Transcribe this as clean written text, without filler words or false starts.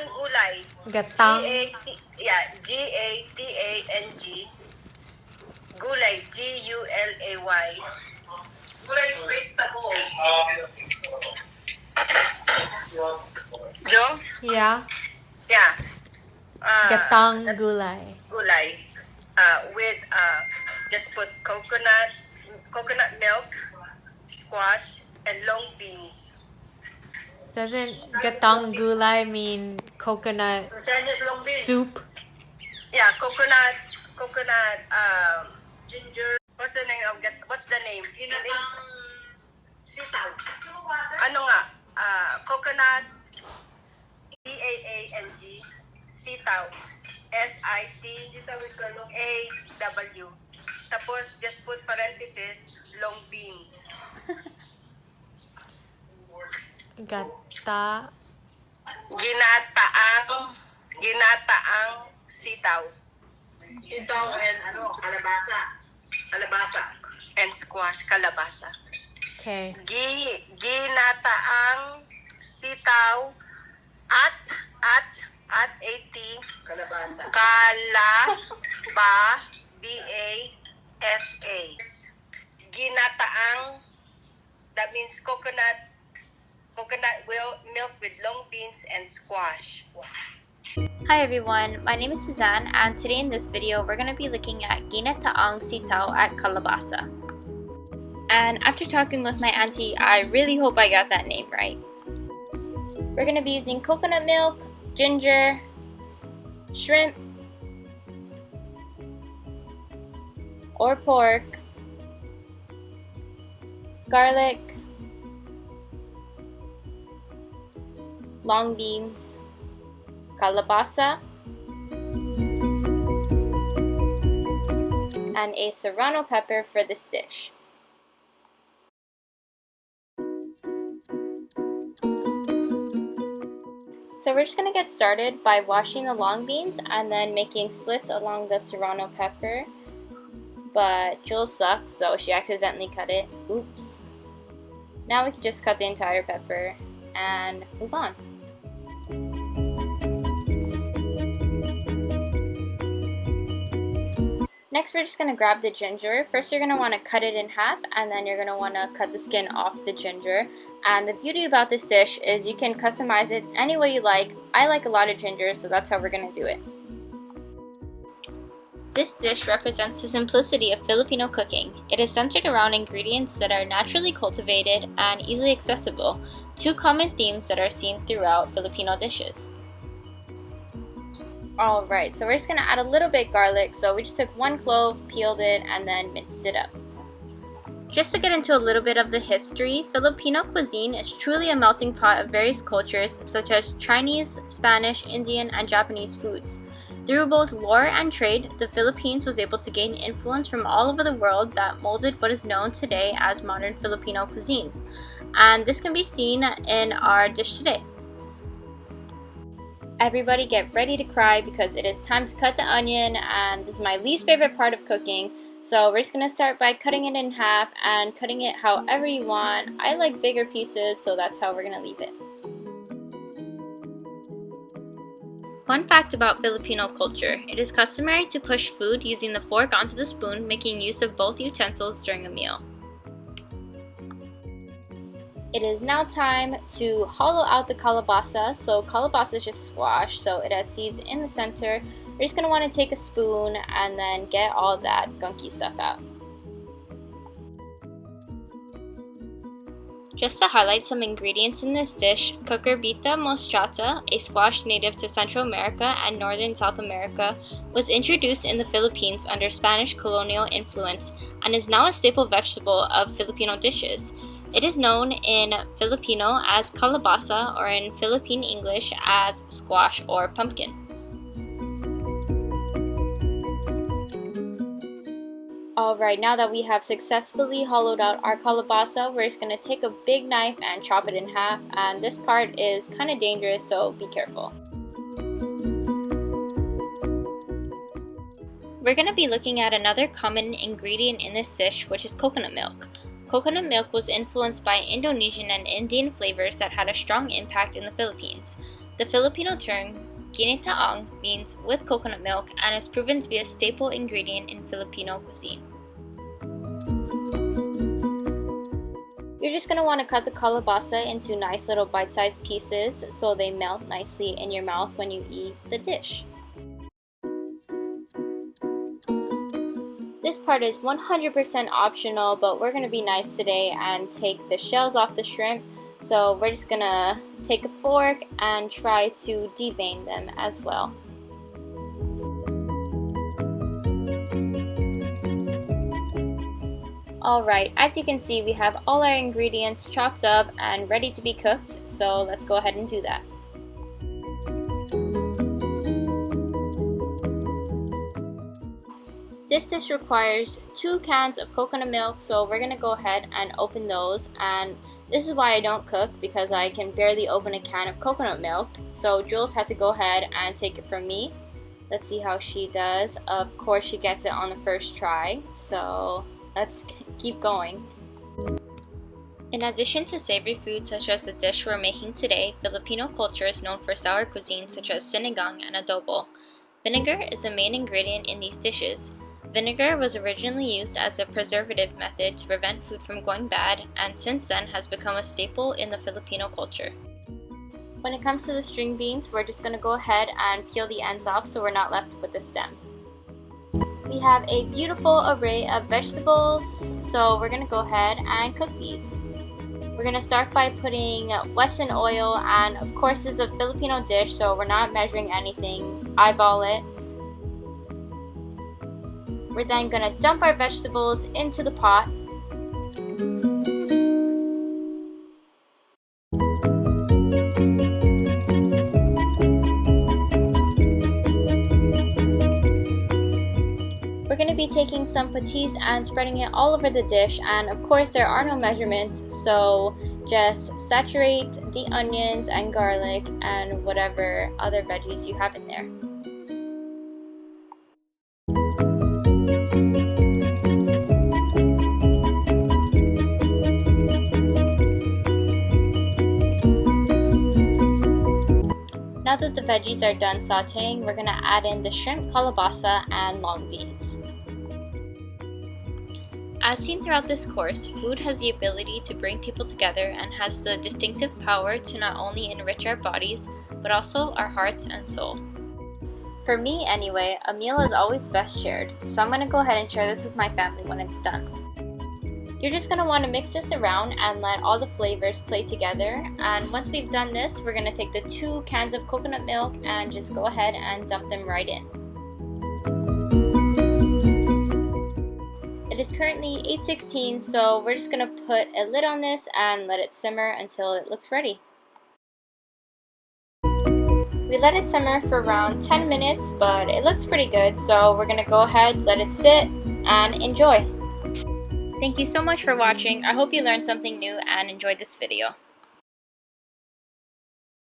Gatang gulay. Gatang. G-A-T-A-N-G. Gulay. G-U-L-A-Y. Gulay space na po. Jones? Yeah. Yeah. Gatang gulay. Gulay. With just put coconut milk, squash, and long beans. Doesn't gatang gulay mean coconut Chinese long beans. soup? Yeah, coconut, ginger. What's the name? Sitaw. Ano nga? Coconut, T-A-A-N-G, Sitaw, S-I-T-A-W. Tapos, just put parenthesis, long beans. Ginataang sitaw. Sitaw and calabasa. And squash, calabasa. Okay. Ginataang sitaw at 80 calabasa. B-A-S-A. Ginataang, that means coconut milk with long beans and squash. Hi everyone, my name is Suzanne, and today in this video we're going to be looking at Ginataang Sitaw at Kalabasa. And after talking with my auntie, I really hope I got that name right. We're going to be using coconut milk, ginger, shrimp, or pork, garlic, long beans, calabasa, and a serrano pepper for this dish. So we're just going to get started by washing the long beans and then making slits along the serrano pepper. But Jules sucks, so she accidentally cut it. Oops. Now we can just cut the entire pepper and move on. Next, we're just going to grab the ginger. First, you're going to want to cut it in half, and then you're going to want to cut the skin off the ginger. And the beauty about this dish is you can customize it any way you like. I like a lot of ginger, so that's how we're going to do it. This dish represents the simplicity of Filipino cooking. It is centered around ingredients that are naturally cultivated and easily accessible, two common themes that are seen throughout Filipino dishes. Alright, so we're just going to add a little bit garlic. So we just took one clove, peeled it, and then minced it up. Just to get into a little bit of the history, Filipino cuisine is truly a melting pot of various cultures such as Chinese, Spanish, Indian, and Japanese foods. Through both war and trade, the Philippines was able to gain influence from all over the world that molded what is known today as modern Filipino cuisine. And this can be seen in our dish today. Everybody get ready to cry because it is time to cut the onion, and this is my least favorite part of cooking. So we're just going to start by cutting it in half and cutting it however you want. I like bigger pieces, so that's how we're going to leave it. Fun fact about Filipino culture, it is customary to push food using the fork onto the spoon, making use of both utensils during a meal. It is now time to hollow out the calabasa. So calabasa is just squash, so it has seeds in the center. You're just going to want to take a spoon and then get all that gunky stuff out. Just to highlight some ingredients in this dish, cucurbita mostrata, a squash native to Central America and Northern South America, was introduced in the Philippines under Spanish colonial influence and is now a staple vegetable of Filipino dishes. It is known in Filipino as kalabasa, or in Philippine English as squash or pumpkin. Alright, now that we have successfully hollowed out our calabasa, we're just going to take a big knife and chop it in half, and this part is kind of dangerous, so be careful. We're going to be looking at another common ingredient in this dish, which is coconut milk. Coconut milk was influenced by Indonesian and Indian flavors that had a strong impact in the Philippines. The Filipino term Ginataang means with coconut milk and is proven to be a staple ingredient in Filipino cuisine. You're just going to want to cut the kalabasa into nice little bite-sized pieces so they melt nicely in your mouth when you eat the dish. This part is 100% optional, but we're going to be nice today and take the shells off the shrimp. So we're just going to take a fork and try to devein them as well. Alright, as you can see, we have all our ingredients chopped up and ready to be cooked, so let's go ahead and do that. This dish requires 2 cans of coconut milk, so we're going to go ahead and open those. And this is why I don't cook, because I can barely open a can of coconut milk. So Jules had to go ahead and take it from me. Let's see how she does. Of course, she gets it on the first try, so let's keep going. In addition to savory foods such as the dish we're making today, Filipino culture is known for sour cuisines such as sinigang and adobo. Vinegar is the main ingredient in these dishes. Vinegar was originally used as a preservative method to prevent food from going bad, and since then has become a staple in the Filipino culture. When it comes to the string beans, we're just going to go ahead and peel the ends off so we're not left with the stem. We have a beautiful array of vegetables, so we're going to go ahead and cook these. We're going to start by putting Wesson oil, and of course this is a Filipino dish, so we're not measuring anything. Eyeball it. We're then going to dump our vegetables into the pot. We're going to be taking some patis and spreading it all over the dish, and of course there are no measurements, so just saturate the onions and garlic and whatever other veggies you have in there. Now that the veggies are done sauteing, we're going to add in the shrimp, kalabasa, and long beans. As seen throughout this course, food has the ability to bring people together and has the distinctive power to not only enrich our bodies, but also our hearts and soul. For me anyway, a meal is always best shared, so I'm going to go ahead and share this with my family when it's done. You're just going to want to mix this around and let all the flavors play together, and once we've done this, we're going to take the 2 cans of coconut milk and just go ahead and dump them right in. It is currently 8:16, so we're just going to put a lid on this and let it simmer until it looks ready. We let it simmer for around 10 minutes, but it looks pretty good, so we're going to go ahead, let it sit, and enjoy. Thank you so much for watching. I hope you learned something new and enjoyed this video.